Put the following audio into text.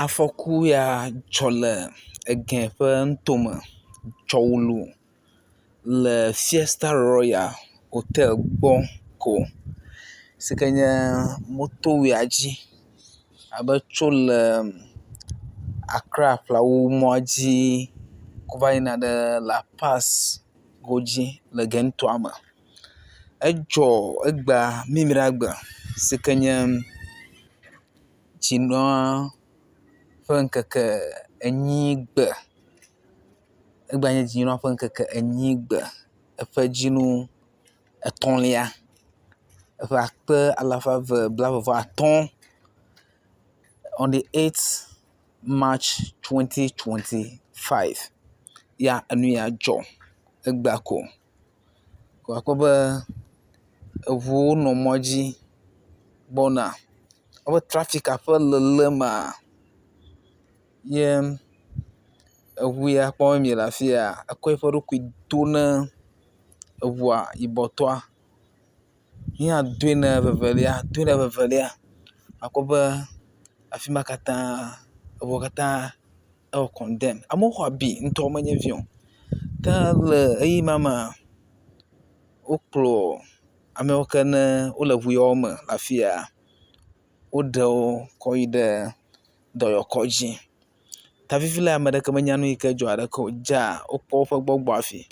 Afɔku ya dzɔ le ege ƒe ŋtome dzɔ wulu le Fiesta Royal hotel gbɔ ko si ke nye motowea dzi abe tso le Accra ƒlawu mɔa dzi kɔ va yina ɖe La Paz godzi le ege ŋutɔa me. Edzɔ egba mimiɖagbe si ke nye dzinɔa ƒe ŋkeke enyigbe. Egba nye dzinɔa ƒe ŋkeke enyigbe eƒe dzinu etɔ̃lia eƒe akpe alafa eve blaeve-vɔ-atɔ̃ on the 8th March 2025 ya enu ya dzɔ egba ko. Akpɔ be eŋuwo nɔ mɔ dzi gbɔna. Wobe trafika ƒe lelemea ye eŋu ya kpɔm mie le afia ekɔ eƒe ɖokui do ne eŋua yibɔtɔa. Yehã doe ne vevelia. Akpɔ be afi ma katã eŋua katã ewɔ condemn. Amewo xɔ abi ŋutɔ menye vi o. Ke le ɣeyiɣi ma mea wokplɔ amewo ke ne wole ŋu yawo me le afia woɖewo kɔ yi ɖe dɔyɔkɔdzi. Ta vivile ame ɖeke menya nu yi ke dzɔ haɖeke o dzaa wokpɔ woƒe gbɔgbɔ afi.